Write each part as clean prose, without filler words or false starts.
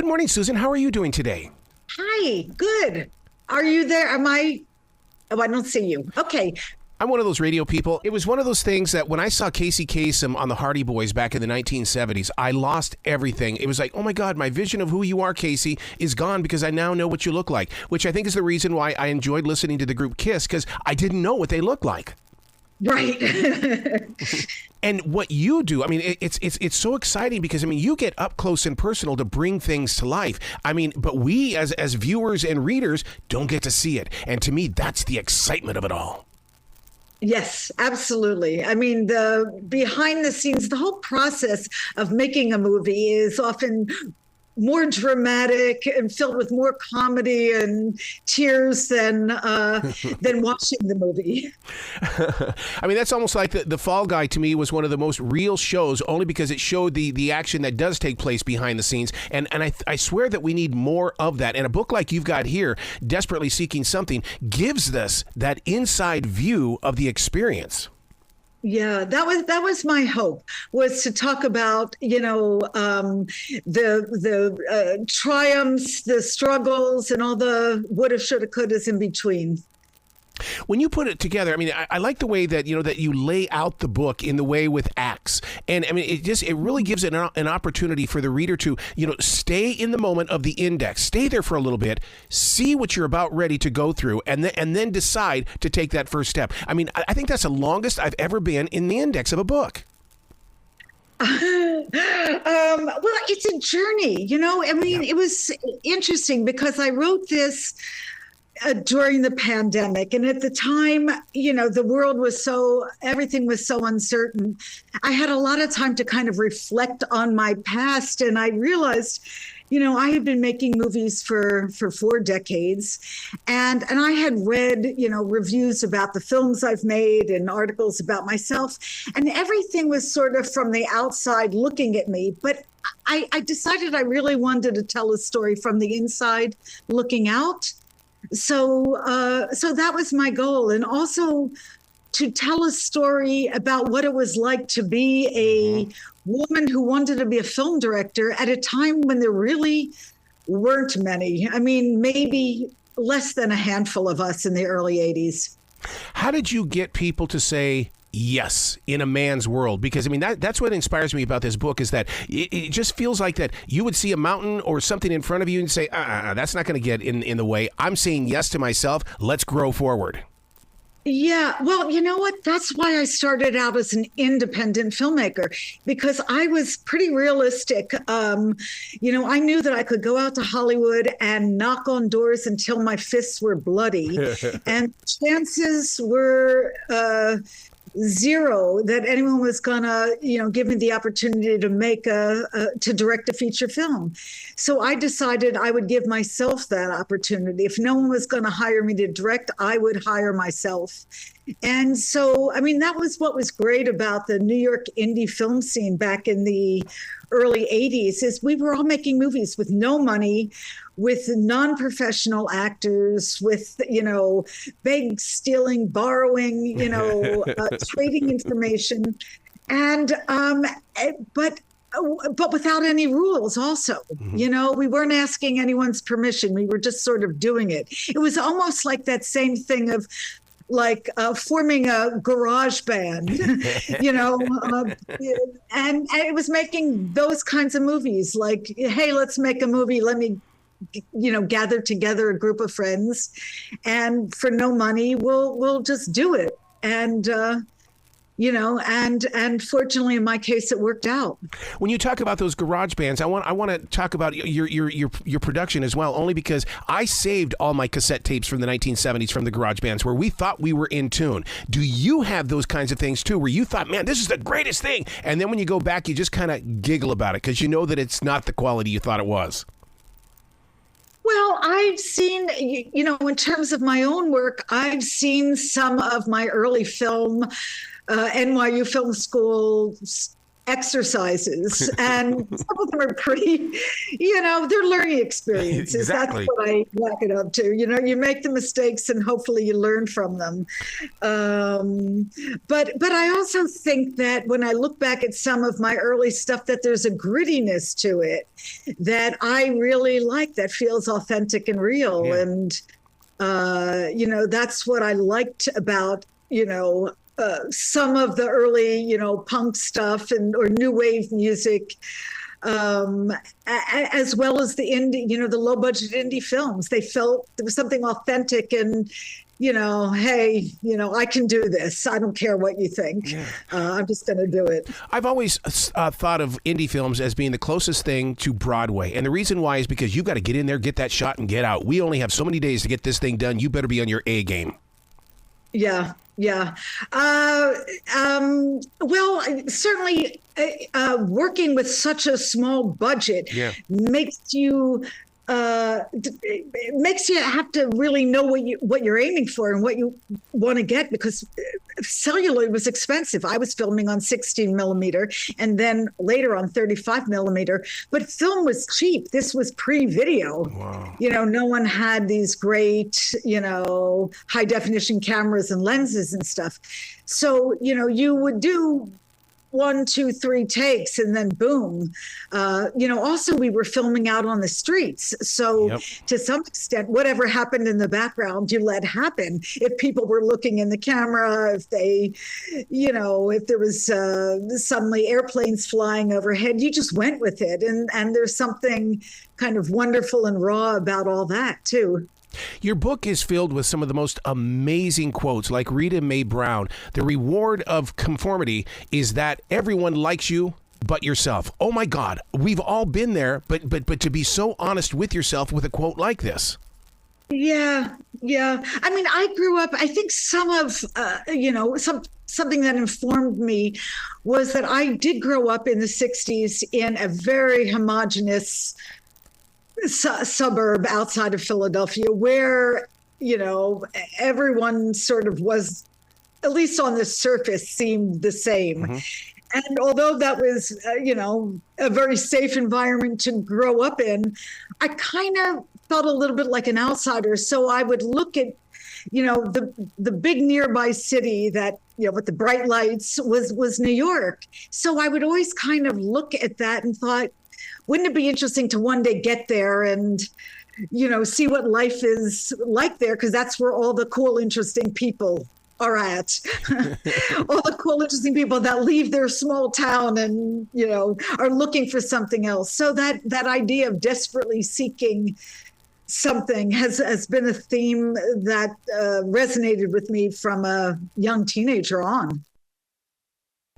Good morning, Susan. How are you doing today? Hi, good. Are you there? Am I? Oh, I don't see you. Okay. I'm one of those radio people. It was one of those things that when I saw Casey Kasem on the Hardy Boys back in the 1970s, I lost everything. It was like, oh my God, my vision of who you are, Casey, is gone because I now know what you look like, which I think is the reason why I enjoyed listening to the group Kiss, because I didn't know what they looked like. Right. And what you do, I mean, it's so exciting because, I mean, you get up close and personal to bring things to life. I mean, but we as viewers and readers don't get to see it. And to me, that's the excitement of it all. Yes, absolutely. I mean, the behind the scenes, the whole process of making a movie is often more dramatic and filled with more comedy and tears than watching the movie. I mean, that's almost like the Fall Guy to me was one of the most real shows, only because it showed the action that does take place behind the scenes. And I swear that we need more of that. And a book like you've got here, Desperately Seeking Something, gives us that inside view of the experience. Yeah, that was my hope, was to talk about, the triumphs, the struggles, and all the woulda, shoulda, couldas in between. When you put it together, I mean, I like the way that, that you lay out the book in the way with acts. And I mean, it really gives it an opportunity for the reader to, stay in the moment of the index, stay there for a little bit, see what you're about ready to go through, and then decide to take that first step. I mean, I think that's the longest I've ever been in the index of a book. Well, it's a journey, I mean, It was interesting because I wrote this during the pandemic. And at the time, the world was everything was so uncertain. I had a lot of time to kind of reflect on my past. And I realized, I had been making movies for 4 decades. And I had read, reviews about the films I've made and articles about myself. And everything was sort of from the outside looking at me. But I decided I really wanted to tell a story from the inside looking out. So that was my goal. And also to tell a story about what it was like to be a woman who wanted to be a film director at a time when there really weren't many. I mean, maybe less than a handful of us in the early 80s. How did you get people to say yes in a man's world? Because I mean, that's what inspires me about this book, is that it just feels like that you would see a mountain or something in front of you and say, that's not going to get in the way. I'm saying yes to myself. Let's grow forward. Yeah, well, you know what? That's why I started out as an independent filmmaker, because I was pretty realistic. I knew that I could go out to Hollywood and knock on doors until my fists were bloody. And chances were zero that anyone was gonna, give me the opportunity to to direct a feature film. So I decided I would give myself that opportunity. If no one was gonna hire me to direct, I would hire myself. And so, I mean, that was what was great about the New York indie film scene back in the early 80s, is we were all making movies with no money, with non-professional actors, with, beg, stealing, borrowing, trading information. And, but without any rules also, we weren't asking anyone's permission. We were just sort of doing it. It was almost like that same thing of forming a garage band, and it was making those kinds of movies like, hey, let's make a movie. Let me, gather together a group of friends, and for no money, we'll just do it. And, and fortunately in my case, it worked out. When you talk about those garage bands, I want to talk about your production as well, only because I saved all my cassette tapes from the 1970s from the garage bands where we thought we were in tune. Do you have those kinds of things too, where you thought, man, this is the greatest thing, and then when you go back, you just kind of giggle about it because you know that it's not the quality you thought it was? Well, I've seen, in terms of my own work, I've seen some of my early film, NYU Film School exercises, and some of them are pretty, they're learning experiences. Exactly. That's what I back it up to. You make the mistakes and hopefully you learn from them. But I also think that when I look back at some of my early stuff, that there's a grittiness to it that I really like, that feels authentic and real. Yeah. And, that's what I liked about, some of the early, punk stuff or new wave music, as well as the indie, the low budget indie films. They felt there was something authentic and, hey, I can do this. I don't care what you think. Yeah. I'm just going to do it. I've always thought of indie films as being the closest thing to Broadway. And the reason why is because you got to get in there, get that shot, and get out. We only have so many days to get this thing done. You better be on your A game. Yeah. Yeah. Well, certainly working with such a small budget makes you have to really know what you're aiming for and what you want to get, because celluloid was expensive. I was filming on 16 millimeter and then later on 35 millimeter, but film was cheap. This was pre-video. Wow. No one had these great, high definition cameras and lenses and stuff. So, you would do 1, 2, 3 takes and then boom. Also we were filming out on the streets. So to some extent, whatever happened in the background, you let happen. If people were looking in the camera, if they, if there was suddenly airplanes flying overhead, you just went with it. And there's something kind of wonderful and raw about all that too. Your book is filled with some of the most amazing quotes, like Rita Mae Brown. The reward of conformity is that everyone likes you but yourself. Oh my God, we've all been there, but to be so honest with yourself with a quote like this. Yeah. I mean, I grew up, I think some of, something that informed me was that I did grow up in the 60s in a very homogenous suburb outside of Philadelphia where, everyone sort of was, at least on the surface, seemed the same. Mm-hmm. And although that was, a very safe environment to grow up in, I kind of felt a little bit like an outsider. So I would look at, the big nearby city that, with the bright lights was New York. So I would always kind of look at that and thought, wouldn't it be interesting to one day get there and, see what life is like there? Because that's where all the cool, interesting people are at. All the cool, interesting people that leave their small town and, are looking for something else. So that idea of desperately seeking something has been a theme that resonated with me from a young teenager on.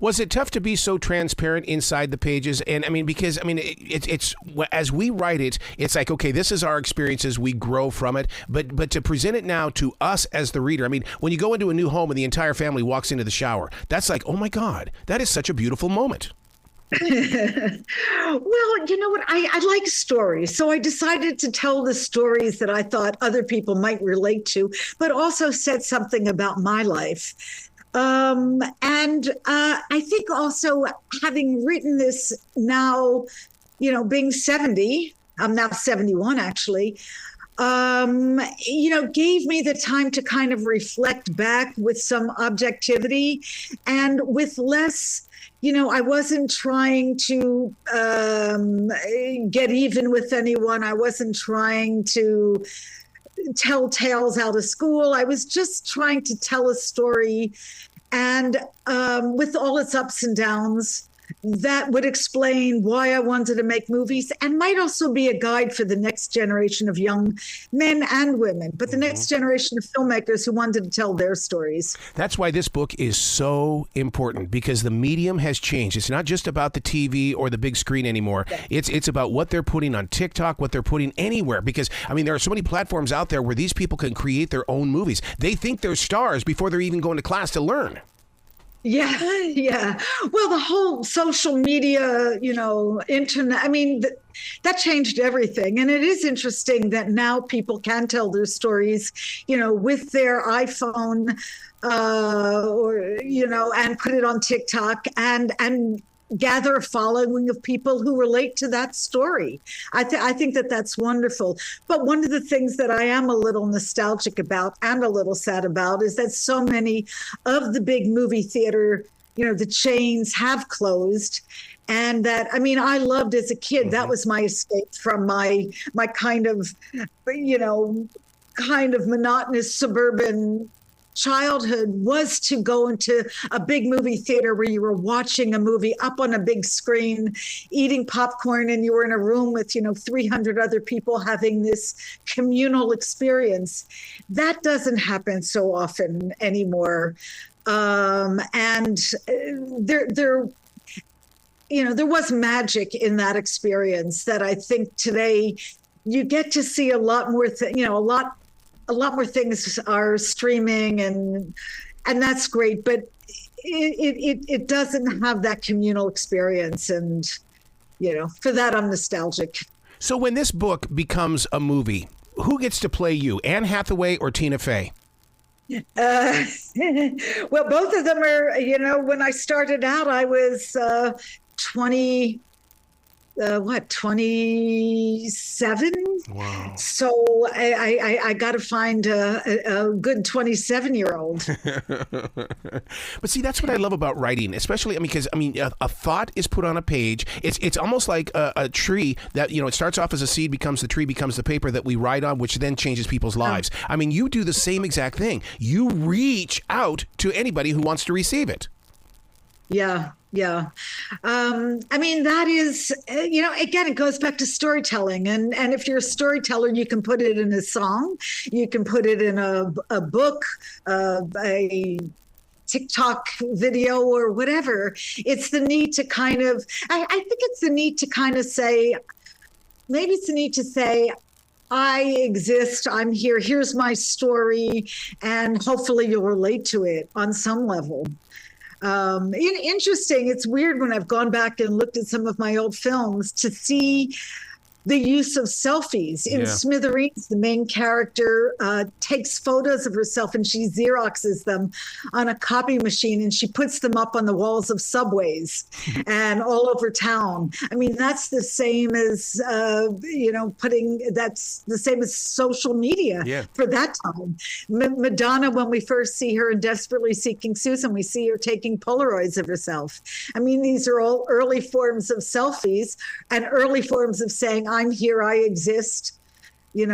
Was it tough to be so transparent inside the pages? And because it's as we write it, it's like, okay, this is our experiences. We grow from it. But to present it now to us as the reader, when you go into a new home and the entire family walks into the shower, that's like, oh my God, that is such a beautiful moment. Well, you know what? I like stories. So I decided to tell the stories that I thought other people might relate to, but also said something about my life. I think also having written this now, being 70, I'm now 71 actually, gave me the time to kind of reflect back with some objectivity and with less, I wasn't trying to get even with anyone. I wasn't trying to tell tales out of school. I was just trying to tell a story, and with all its ups and downs, that would explain why I wanted to make movies and might also be a guide for the next generation of young men and women, but the next generation of filmmakers who wanted to tell their stories. That's why this book is so important, because the medium has changed. It's not just about the TV or the big screen anymore. Yeah. It's about what they're putting on TikTok, what they're putting anywhere, because there are so many platforms out there where these people can create their own movies. They think they're stars before they're even going to class to learn. Yeah. Well, the whole social media, internet, that changed everything. And it is interesting that now people can tell their stories, with their iPhone, and put it on TikTok and gather a following of people who relate to that story. I think that that's wonderful. But one of the things that I am a little nostalgic about and a little sad about is that so many of the big movie theater, the chains have closed. And that, I mean, I loved as a kid, that was my escape from my kind of, kind of monotonous suburban childhood, was to go into a big movie theater where you were watching a movie up on a big screen, eating popcorn, and you were in a room with, 300 other people having this communal experience. That doesn't happen so often anymore. And there was magic in that experience that I think today you get to see a lot more, a lot more things are streaming, and that's great, but it doesn't have that communal experience. And, for that, I'm nostalgic. So when this book becomes a movie, who gets to play you, Anne Hathaway or Tina Fey? Well, both of them are, when I started out, I was 27? Wow. So I got to find a good 27-year-old. But see, that's what I love about writing, especially, because a thought is put on a page. It's almost like a tree that, it starts off as a seed, becomes the tree, becomes the paper that we write on, which then changes people's lives. You do the same exact thing. You reach out to anybody who wants to receive it. Yeah. That is, again, it goes back to storytelling. And if you're a storyteller, you can put it in a song, you can put it in a book, a TikTok video, or whatever. It's the need to kind of, I think it's the need to kind of say, maybe it's the need to say, I exist, I'm here, here's my story, and hopefully you'll relate to it on some level. Interesting. It's weird when I've gone back and looked at some of my old films to see the use of selfies. In Smithereens, the main character takes photos of herself and she Xeroxes them on a copy machine, and she puts them up on the walls of subways and all over town. That's the same as, that's the same as social media for that time. Madonna, when we first see her in Desperately Seeking Susan, we see her taking Polaroids of herself. These are all early forms of selfies and early forms of saying, I'm here, I exist, pay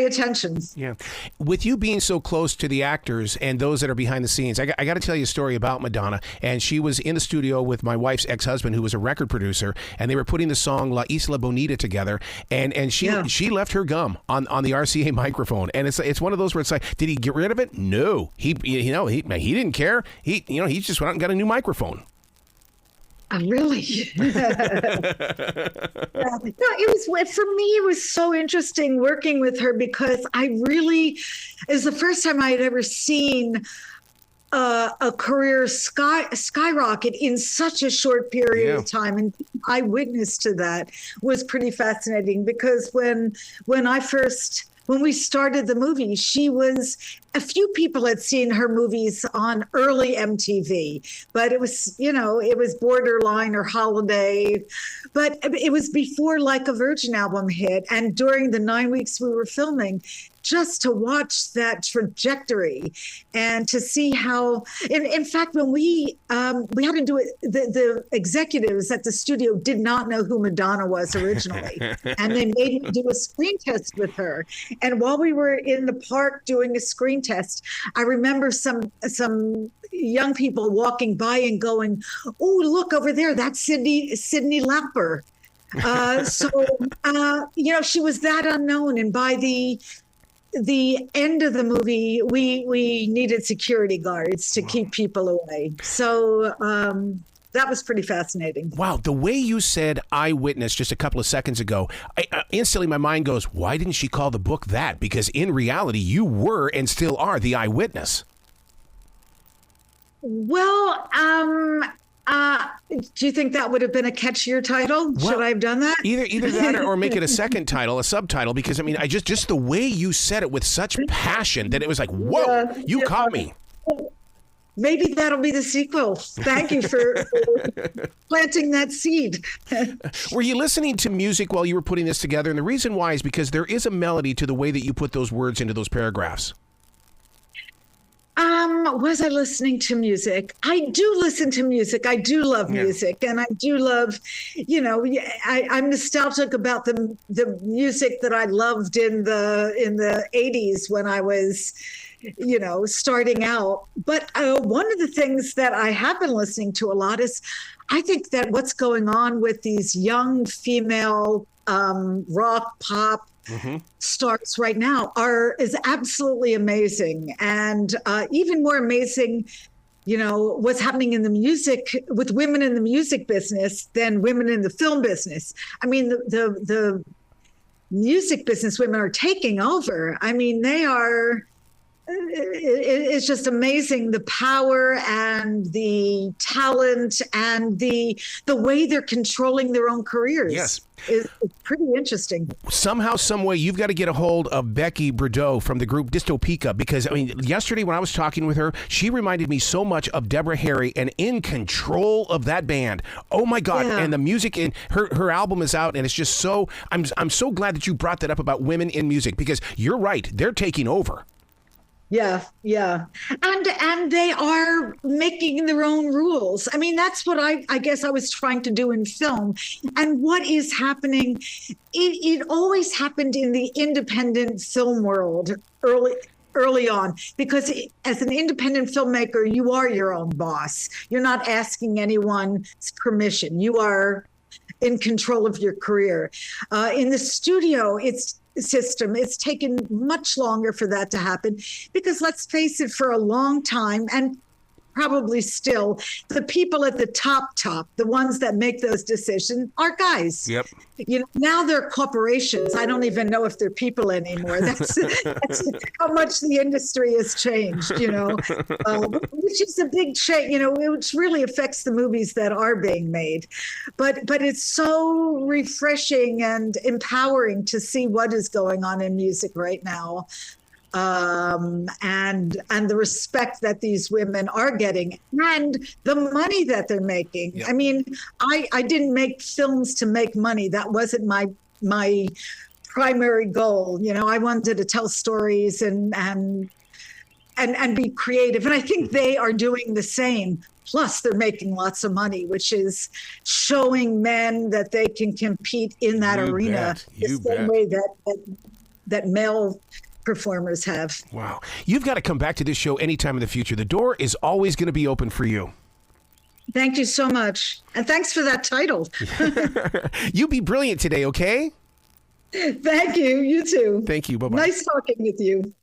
attention. Yeah. With you being so close to the actors and those that are behind the scenes, I got to tell you a story about Madonna. And she was in the studio with my wife's ex-husband, who was a record producer, and they were putting the song La Isla Bonita together. And she left her gum on the RCA microphone. And it's one of those where it's like, did he get rid of it? No. He didn't care. He just went out and got a new microphone. Really? No, for me, it was so interesting working with her, because it was the first time I had ever seen a career skyrocket in such a short period of time. And eyewitness to that was pretty fascinating, because when we started the movie, a few people had seen her movies on early MTV, but it was Borderline or Holiday, but it was before Like a Virgin album hit. And during the 9 weeks we were filming, just to watch that trajectory and to see how, in fact, when we had to do it, the executives at the studio did not know who Madonna was originally. And they made me do a screen test with her. And while we were in the park doing a screen test, I remember some young people walking by and going, "Oh, look over there, that's Sydney Lauper." She was that unknown. And by the end of the movie, we needed security guards to keep people away. So that was pretty fascinating. Wow. The way you said eyewitness just a couple of seconds ago, instantly my mind goes, why didn't she call the book that? Because in reality, you were and still are the eyewitness. Well, do you think that would have been a catchier title? Should I have done that? Either that or make it a second title, a subtitle, because I just the way you said it with such passion that it was like, whoa, you caught me. maybe that'll be the sequel. Thank you for planting that seed. Were you listening to music while you were putting this together? And the reason why is because there is a melody to the way that you put those words into those paragraphs. Was I listening to music? I do listen to music. I do love music, and I do love, I'm nostalgic about the music that I loved in the 80s when I was, starting out. But one of the things that I have been listening to a lot is, I think that what's going on with these young female rock, pop, stars right now is absolutely amazing, and even more amazing, what's happening in the music with women in the music business than women in the film business. I mean, the music business women are taking over. I mean, they are. It's just amazing, the power and the talent and the way they're controlling their own careers. Yes. It's pretty interesting. Somehow, some way, you've got to get a hold of Becky Bordeaux from the group Dystopika, because, yesterday when I was talking with her, she reminded me so much of Deborah Harry and in control of that band. Oh, my God. Yeah. And the music, in her album is out, and it's just so, I'm so glad that you brought that up about women in music, because you're right. They're taking over. Yeah. And they are making their own rules. I mean, that's what I guess I was trying to do in film. And what is happening, it always happened in the independent film world early on, because as an independent filmmaker, you are your own boss. You're not asking anyone's permission. You are in control of your career. In the studio, it's taken much longer for that to happen, because let's face it, for a long time, and probably still, the people at the top, the ones that make those decisions, are guys. Yep. Now they're corporations. I don't even know if they're people anymore. That's how much the industry has changed, which is a big change, which really affects the movies that are being made. But it's so refreshing and empowering to see what is going on in music right now. And the respect that these women are getting, and the money that they're making. Yep. I mean, I didn't make films to make money. That wasn't my primary goal. I wanted to tell stories and be creative. And I think they are doing the same. Plus, they're making lots of money, which is showing men that they can compete in that arena the same way that male performers have. Wow. You've got to come back to this show anytime in the future. The door is always going to be open for you. Thank you so much. And thanks for that title. You be brilliant today, okay? Thank you. You too. Thank you. Bye-bye. Nice talking with you.